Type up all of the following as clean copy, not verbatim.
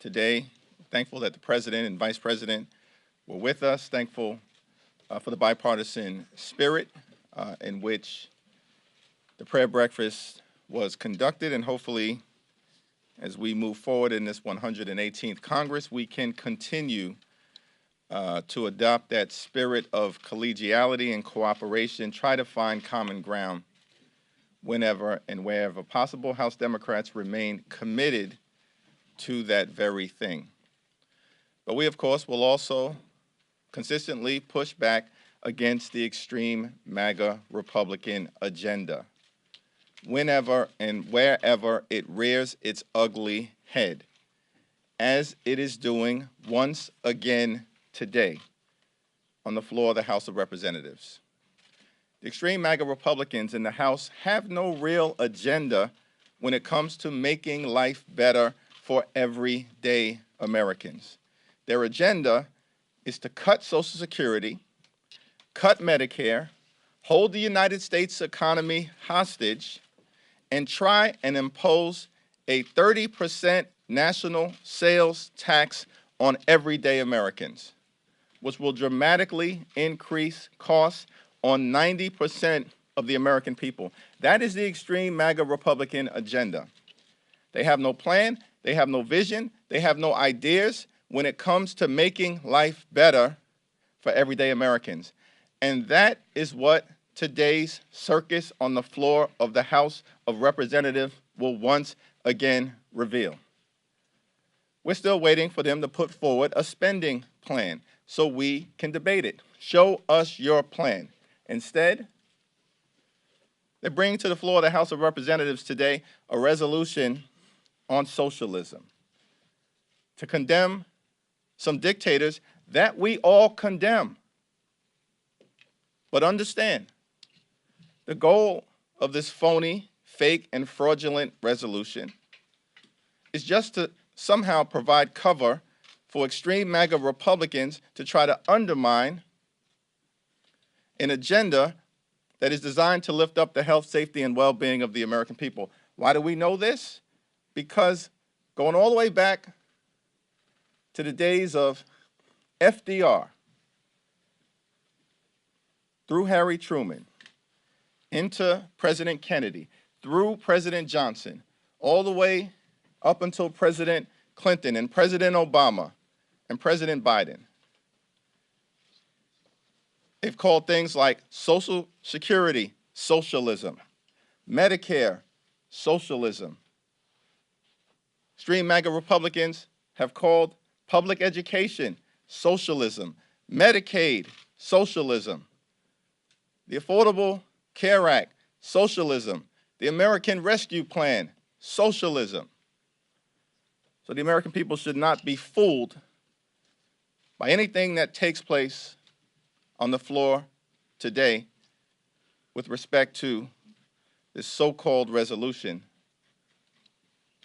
today. Thankful that the President and Vice President were with us. Thankful for the bipartisan spirit in which the prayer breakfast was conducted, and hopefully, as we move forward in this 118th Congress, we can continue to adopt that spirit of collegiality and cooperation, try to find common ground whenever and wherever possible. House Democrats remain committed to that very thing. But we, of course, will also consistently push back against the extreme MAGA Republican agenda whenever and wherever it rears its ugly head, as it is doing once again today on the floor of the House of Representatives. The extreme MAGA Republicans in the House have no real agenda when it comes to making life better for everyday Americans. Their agenda is to cut Social Security, cut Medicare, hold the United States economy hostage, and try and impose a 30% national sales tax on everyday Americans, which will dramatically increase costs on 90% of the American people. That is the extreme MAGA Republican agenda. They have no plan, they have no vision, they have no ideas when it comes to making life better for everyday Americans. And that is what today's circus on the floor of the House of Representatives will once again reveal. We're still waiting for them to put forward a spending plan so we can debate it. Show us your plan. Instead, they're bringing to the floor of the House of Representatives today a resolution on socialism to condemn some dictators that we all condemn. But understand, the goal of this phony, fake, and fraudulent resolution is just to somehow provide cover for extreme MAGA Republicans to try to undermine an agenda that is designed to lift up the health, safety, and well-being of the American people. Why do we know this? Because going all the way back to the days of FDR, through Harry Truman, into President Kennedy, through President Johnson, all the way up until President Clinton and President Obama and President Biden. They've called things like Social Security socialism, Medicare socialism. Extreme MAGA Republicans have called public education socialism, Medicaid socialism, the Affordable Care Act socialism, the American Rescue Plan socialism. So the American people should not be fooled by anything that takes place on the floor today with respect to this so-called resolution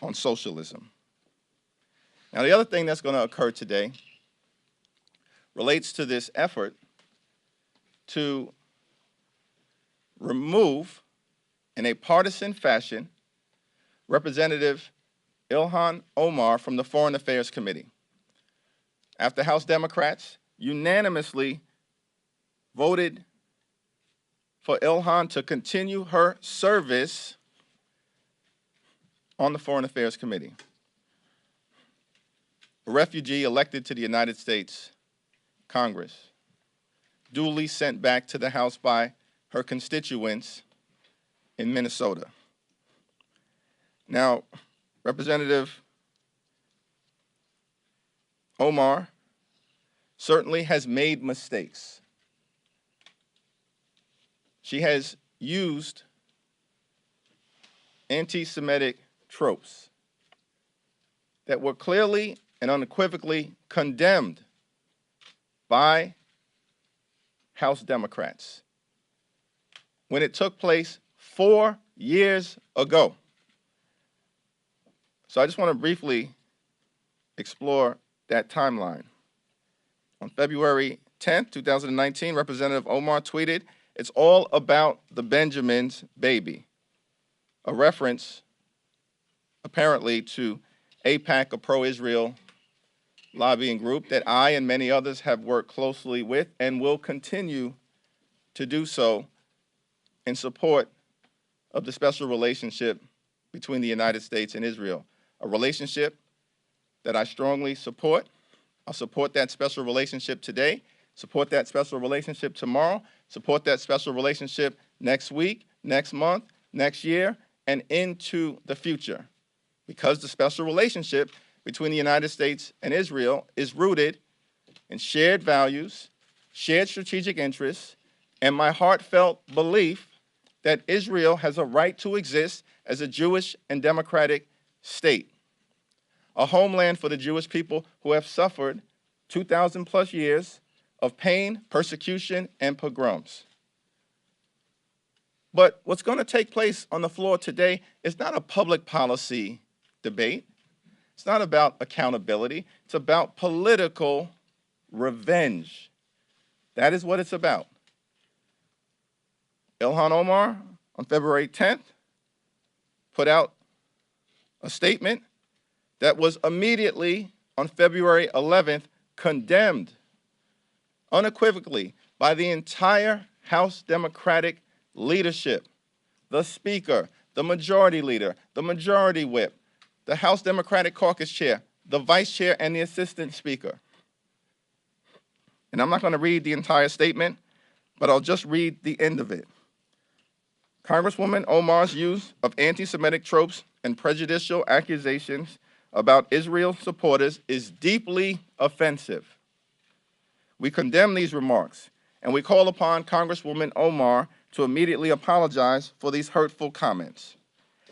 on socialism. Now, the other thing that's going to occur today relates to this effort to remove, in a partisan fashion, Representative Ilhan Omar from the Foreign Affairs Committee, after House Democrats unanimously voted for Ilhan to continue her service on the Foreign Affairs Committee. A refugee elected to the United States Congress, duly sent back to the House by her constituents in Minnesota. Now, Representative Omar certainly has made mistakes. She has used anti-Semitic tropes that were clearly and unequivocally condemned by House Democrats when it took place 4 years ago. So I just want to briefly explore that timeline. On February 10th, 2019, Representative Omar tweeted, "It's all about the Benjamins, baby," a reference apparently to AIPAC, a pro-Israel lobbying group that I and many others have worked closely with and will continue to do so in support of the special relationship between the United States and Israel, a relationship that I strongly support. I'll support that special relationship today, support that special relationship tomorrow, support that special relationship next week, next month, next year, and into the future. Because the special relationship between the United States and Israel is rooted in shared values, shared strategic interests, and my heartfelt belief that Israel has a right to exist as a Jewish and democratic state, a homeland for the Jewish people who have suffered 2,000 plus years of pain, persecution, and pogroms. But what's going to take place on the floor today is not a public policy debate. It's not about accountability. It's about political revenge. That is what it's about. Ilhan Omar, on February 10th, put out a statement that was immediately, on February 11th, condemned unequivocally by the entire House Democratic leadership, the Speaker, the Majority Leader, the Majority Whip, the House Democratic Caucus Chair, the Vice Chair, and the Assistant Speaker. And I'm not going to read the entire statement, but I'll just read the end of it. Congresswoman Omar's use of anti-Semitic tropes and prejudicial accusations about Israel supporters is deeply offensive. We condemn these remarks, and we call upon Congresswoman Omar to immediately apologize for these hurtful comments.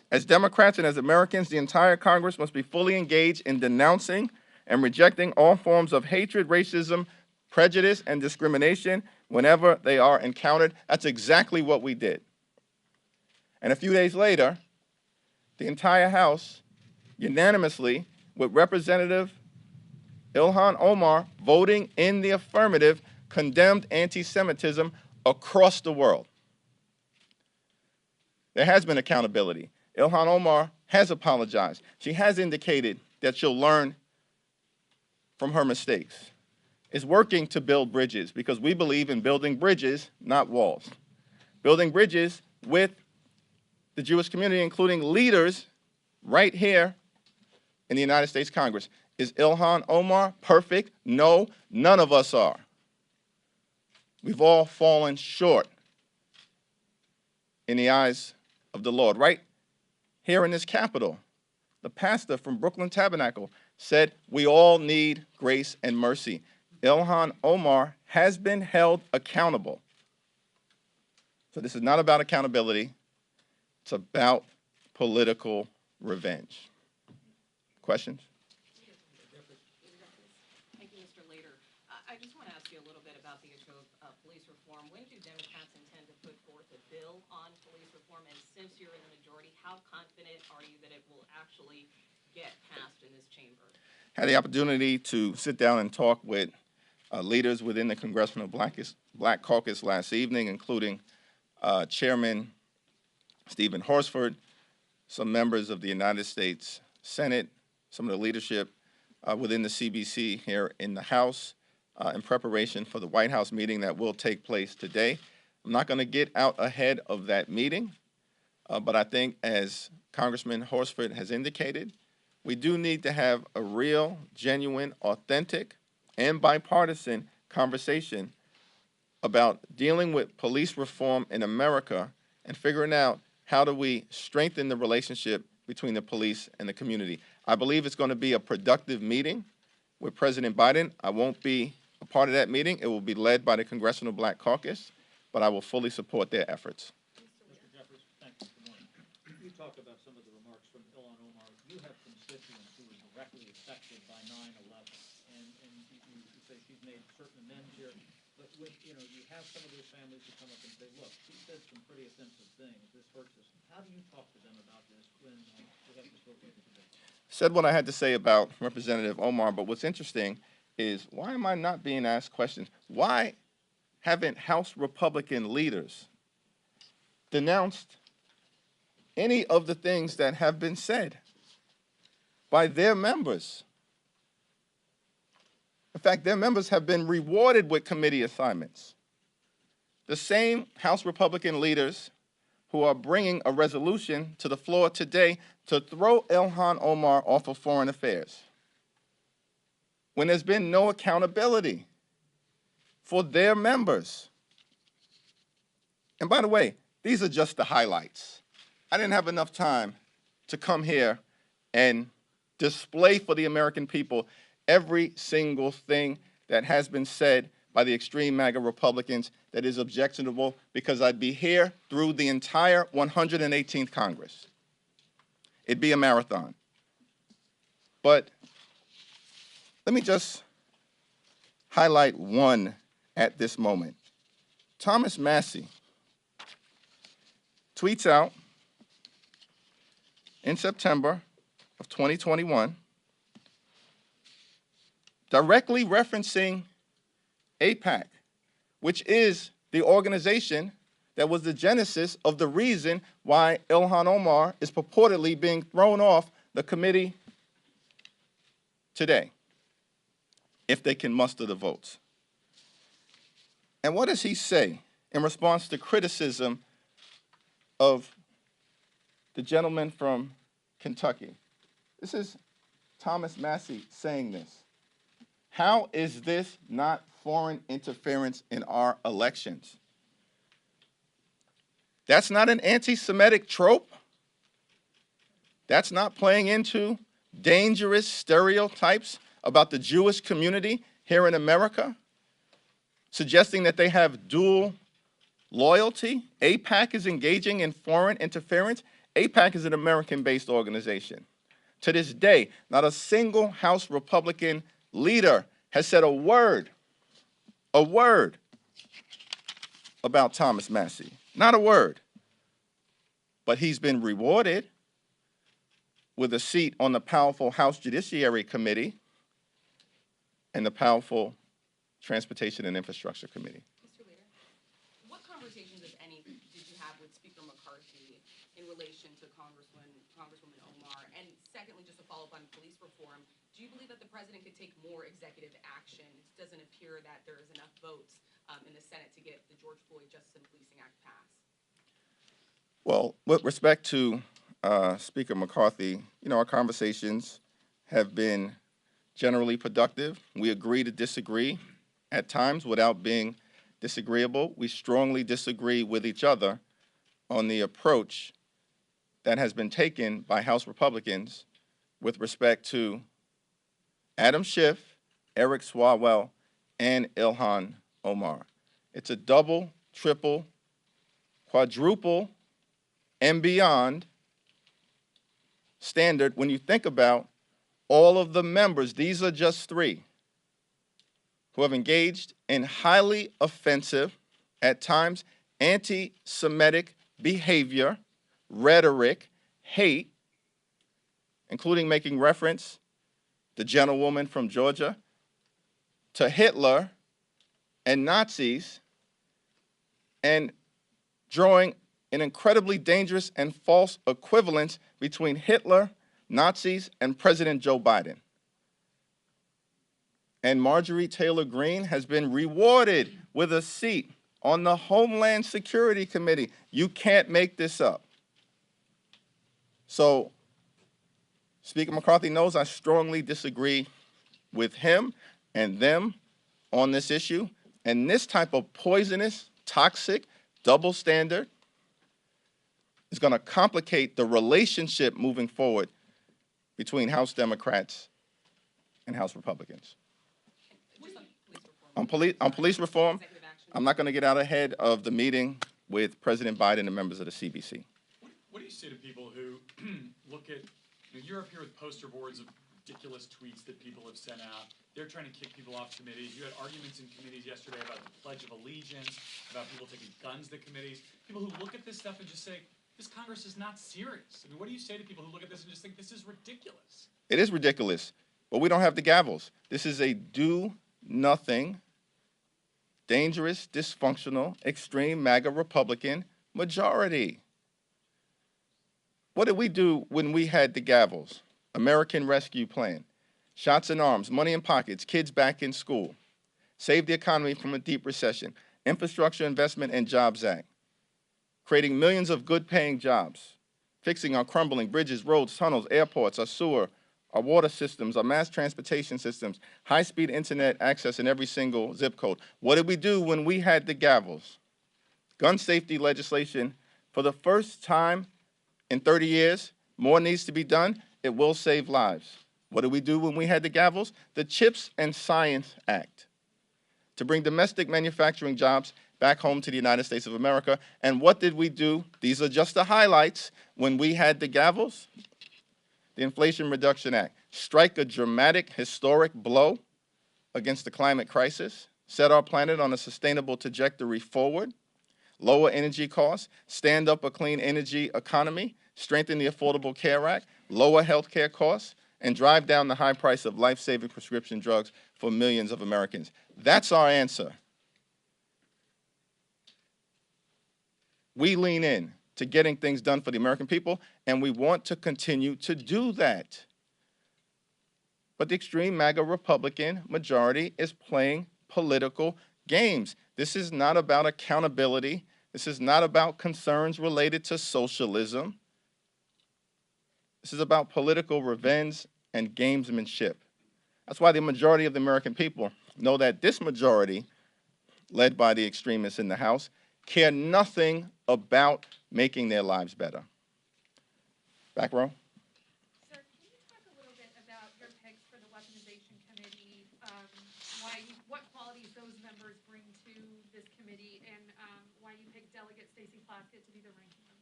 As Democrats and as Americans, the entire Congress must be fully engaged in denouncing and rejecting all forms of hatred, racism, prejudice, and discrimination whenever they are encountered. That's exactly what we did. And a few days later, the entire House unanimously, with Representative Ilhan Omar voting in the affirmative, condemned anti-Semitism across the world. There has been accountability. Ilhan Omar has apologized. She has indicated that she'll learn from her mistakes. Is working to build bridges because we believe in building bridges, not walls. Building bridges with the Jewish community, including leaders right here in the United States Congress. Is Ilhan Omar perfect? No, none of us are. We've all fallen short in the eyes of the Lord. Right here in this Capitol, the pastor from Brooklyn Tabernacle said, we all need grace and mercy. Ilhan Omar has been held accountable. So this is not about accountability. It's about political revenge. Questions? Thank you, Mr. Leader. I just want to ask you a little bit about the issue of police reform. When do Democrats intend to put forth a bill on police reform? And since you're in the majority, how confident are you that it will actually get passed in this chamber? Had the opportunity to sit down and talk with leaders within the Congressional Black Caucus last evening, including Chairman Stephen Horsford, some members of the United States Senate, some of the leadership within the CBC here in the House in preparation for the White House meeting that will take place today. I'm not going to get out ahead of that meeting, but I think as Congressman Horsford has indicated, we do need to have a real, genuine, authentic, and bipartisan conversation about dealing with police reform in America and figuring out how do we strengthen the relationship between the police and the community. I believe it's going to be a productive meeting with President Biden. I won't be a part of that meeting. It will be led by the Congressional Black Caucus, but I will fully support their efforts. Mr. Jeffries, thank you. Good morning. You talked about some of the remarks from Ilhan Omar. You have constituents who were directly affected by 9/11, and you say she's made certain amends here. But when, you have some of those families who come up and say, look, she said some pretty offensive things. This hurts us. How do you talk to them about this when we have this located today? Said what I had to say about Representative Omar, but what's interesting is why am I not being asked questions? Why haven't House Republican leaders denounced any of the things that have been said by their members? In fact, their members have been rewarded with committee assignments. The same House Republican leaders who are bringing a resolution to the floor today to throw Ilhan Omar off of foreign affairs, when there's been no accountability for their members. And by the way, these are just the highlights. I didn't have enough time to come here and display for the American people every single thing that has been said by the extreme MAGA Republicans that is objectionable, because I'd be here through the entire 118th Congress. It'd be a marathon. But let me just highlight one at this moment. Thomas Massie tweets out in September of 2021, directly referencing AIPAC, which is the organization that was the genesis of the reason why Ilhan Omar is purportedly being thrown off the committee today, if they can muster the votes. And what does he say in response to criticism of the gentleman from Kentucky? This is Thomas Massie saying this. How is this not foreign interference in our elections? That's not an anti-Semitic trope. That's not playing into dangerous stereotypes about the Jewish community here in America, suggesting that they have dual loyalty. AIPAC is engaging in foreign interference. AIPAC is an American-based organization. To this day, not a single House Republican leader has said a word about Thomas Massie. Not a word. But he's been rewarded with a seat on the powerful House Judiciary Committee and the powerful Transportation and Infrastructure Committee. Mr. Leader, what conversations, if any, did you have with Speaker McCarthy in relation to Congresswoman Omar? And secondly, just to follow up on police reform, do you believe that the president could take more executive action? It doesn't appear that there is enough votes in the Senate to get the George Floyd Justice and Policing Act passed. Well, with respect to Speaker McCarthy, our conversations have been generally productive. We agree to disagree at times without being disagreeable. We strongly disagree with each other on the approach that has been taken by House Republicans with respect to Adam Schiff, Eric Swalwell, and Ilhan Omar. It's a double, triple, quadruple, and beyond standard when you think about all of the members, these are just three, who have engaged in highly offensive, at times anti-Semitic behavior, rhetoric, hate, including making reference, the gentlewoman from Georgia, to Hitler and Nazis, and drawing an incredibly dangerous and false equivalence between Hitler, Nazis, and President Joe Biden. And Marjorie Taylor Greene has been rewarded with a seat on the Homeland Security Committee. You can't make this up. So Speaker McCarthy knows I strongly disagree with him and them on this issue. And this type of poisonous, toxic, double standard is going to complicate the relationship moving forward between House Democrats and House Republicans. On police reform, I'm not going to get out ahead of the meeting with President Biden and members of the CBC. What do you say to people who look at, you're up here with poster boards of ridiculous tweets that people have sent out. They're trying to kick people off committees. You had arguments in committees yesterday about the Pledge of Allegiance, about people taking guns to committees. People who look at this stuff and just say, this Congress is not serious. I mean, what do you say to people who look at this and just think this is ridiculous? It is ridiculous, but we don't have the gavels. This is a do-nothing, dangerous, dysfunctional, extreme MAGA Republican majority. What did we do when we had the gavels? American Rescue Plan. shots in arms, money in pockets, kids back in school, save the economy from a deep recession, Infrastructure Investment and Jobs Act, creating millions of good-paying jobs, fixing our crumbling bridges, roads, tunnels, airports, our sewer, our water systems, our mass transportation systems, high-speed internet access in every single zip code. What did we do when we had the gavels? Gun safety legislation, for the first time in 30 years, more needs to be done. It will save lives. What did we do when we had the gavels? The CHIPS and Science Act, to bring domestic manufacturing jobs back home to the United States of America. And what did we do? These are just the highlights. When we had the gavels, the Inflation Reduction Act, strike a dramatic, historic blow against the climate crisis, set our planet on a sustainable trajectory forward, lower energy costs, stand up a clean energy economy, strengthen the Affordable Care Act, lower health care costs, and drive down the high price of life-saving prescription drugs for millions of Americans. That's our answer. We lean in to getting things done for the American people, and we want to continue to do that. But the extreme MAGA Republican majority is playing political games. This is not about accountability. This is not about concerns related to socialism. This is about political revenge and gamesmanship. That's why the majority of the American people know that this majority, led by the extremists in the House, care nothing about making their lives better. Back row. Sir, can you talk a little bit about your picks for the Weaponization Committee, what qualities those members bring to this committee, and why you picked Delegate Stacey Plaskett to be the ranking member?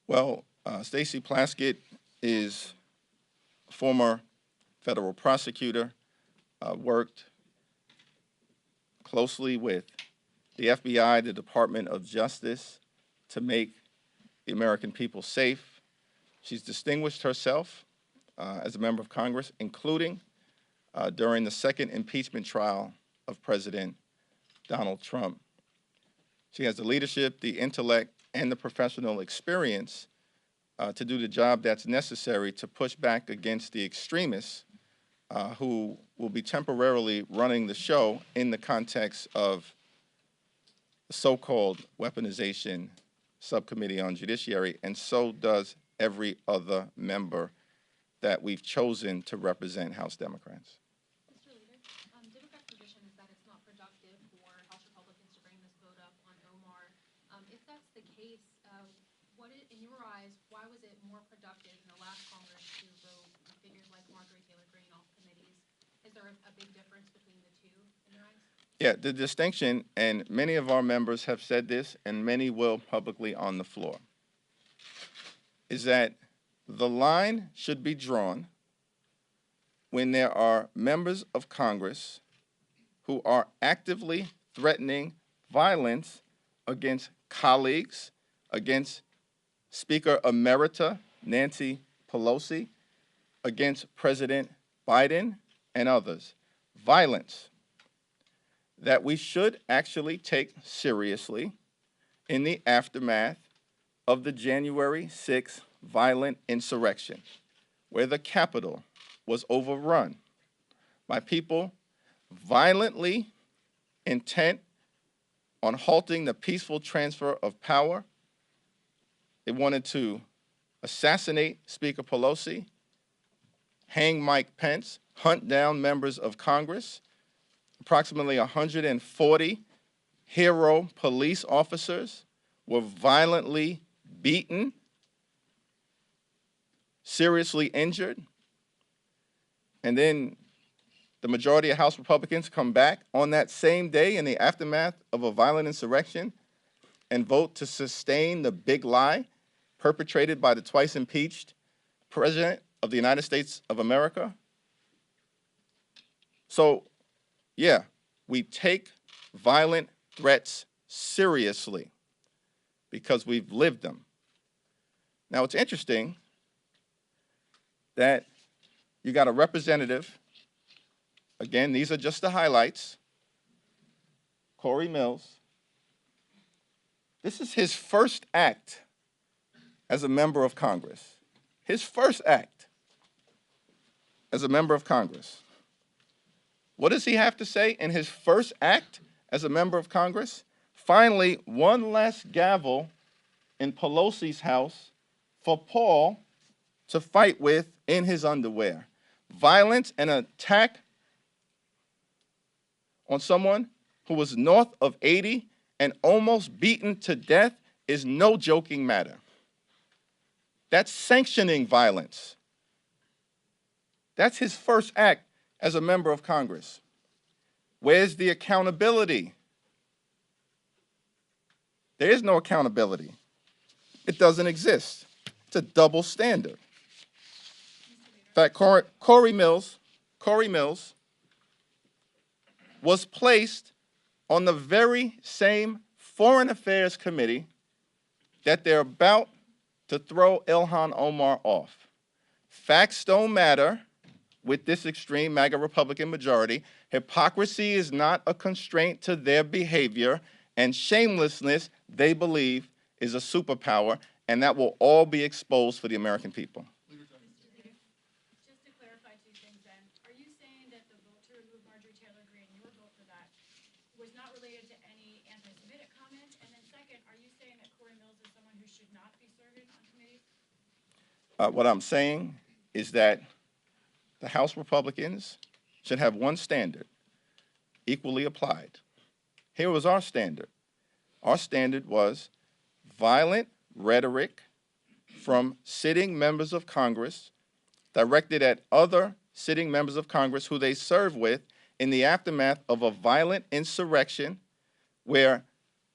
Well, Stacey Plaskett is a former federal prosecutor, worked closely with the FBI, the Department of Justice, to make the American people safe. She's distinguished herself as a member of Congress, including during the second impeachment trial of President Donald Trump. She has the leadership, the intellect, and the professional experience to do the job that's necessary to push back against the extremists who will be temporarily running the show in the context of the so-called Weaponization Subcommittee on Judiciary, and so does every other member that we've chosen to represent House Democrats. Mr. Leader, Democrats' position is that it's not productive for House Republicans to bring this vote up on Omar. If that's the case, in your eyes, why was it more productive in the last Congress to vote figures like Marjorie Taylor Greene off committees? Is there a big difference between the two in your eyes? Yeah, the distinction, and many of our members have said this, and many will publicly on the floor, is that the line should be drawn when there are members of Congress who are actively threatening violence against colleagues, against Speaker Emerita Nancy Pelosi, against President Biden and others. Violence that we should actually take seriously in the aftermath of the January 6th violent insurrection, where the Capitol was overrun by people violently intent on halting the peaceful transfer of power. They wanted to assassinate Speaker Pelosi, hang Mike Pence, hunt down members of Congress. Approximately 140 hero police officers were violently beaten, seriously injured, and then the majority of House Republicans come back on that same day in the aftermath of a violent insurrection and vote to sustain the big lie perpetrated by the twice impeached President of the United States of America. So, yeah, we take violent threats seriously because we've lived them. Now, it's interesting that you got a representative, again, these are just the highlights, Corey Mills. This is his first act as a member of Congress. His first act. as a member of Congress. What does he have to say in his first act as a member of Congress? Finally, one less gavel in Pelosi's house for Paul to fight with in his underwear. Violence and attack on someone who was north of 80 and almost beaten to death is no joking matter. That's sanctioning violence. That's his first act as a member of Congress. Where's the accountability? There is no accountability. It doesn't exist. It's a double standard. In fact, Corey Mills was placed on the very same Foreign Affairs Committee that they're about to throw Ilhan Omar off. Facts don't matter with this extreme MAGA Republican majority. Hypocrisy is not a constraint to their behavior, and shamelessness, they believe, is a superpower, and that will all be exposed for the American people. Just to clarify two things then, are you saying that the vote to remove Marjorie Taylor Greene, your vote for that, was not related to any anti-Semitic comments? And then second, are you saying that Corey Mills is someone who should not be serving on committees? What I'm saying is that the House Republicans should have one standard, equally applied. Here was our standard. Our standard was violent rhetoric from sitting members of Congress directed at other sitting members of Congress who they serve with in the aftermath of a violent insurrection where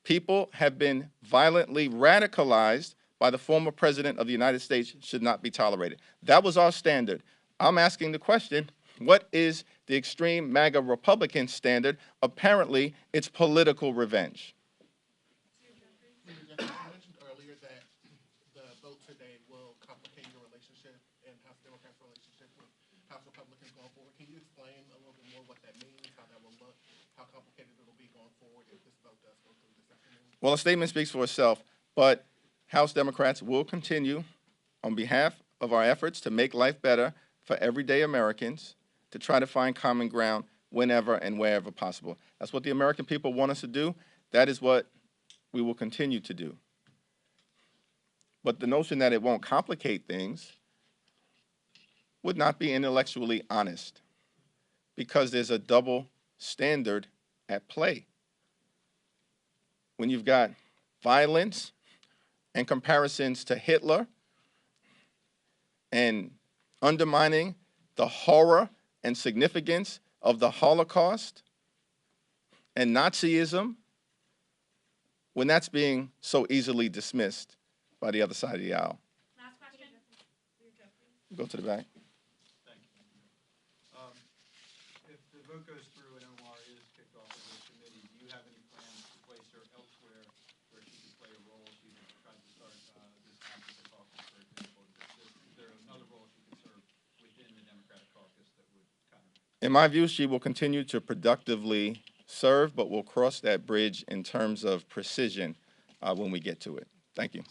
people have been violently radicalized by the former president of the United States should not be tolerated. That was our standard. I'm asking the question, what is the extreme MAGA Republican standard? Apparently, it's political revenge. You mentioned earlier that the vote today will complicate your relationship and House Democrats' relationship with House Republicans going forward. Can you explain a little bit more what that means, how that will look, how complicated it will be going forward if this vote does go through this afternoon? Well, a statement speaks for itself, but House Democrats will continue on behalf of our efforts to make life better for everyday Americans to try to find common ground whenever and wherever possible. That's what the American people want us to do. That is what we will continue to do. But the notion that it won't complicate things would not be intellectually honest because there's a double standard at play. When you've got violence and comparisons to Hitler and undermining the horror and significance of the Holocaust and Nazism, when that's being so easily dismissed by the other side of the aisle. Last question? Go to the back. Thank you. If the vote goes through and Omar is kicked off of the committee, do you have any plans to place her elsewhere where she could play a role? She tried to start this advocate caucus, for example. Is there another role she could serve within the Democratic caucus that would kind of... In my view, she will continue to productively serve, but we'll cross that bridge in terms of precision when we get to it. Thank you.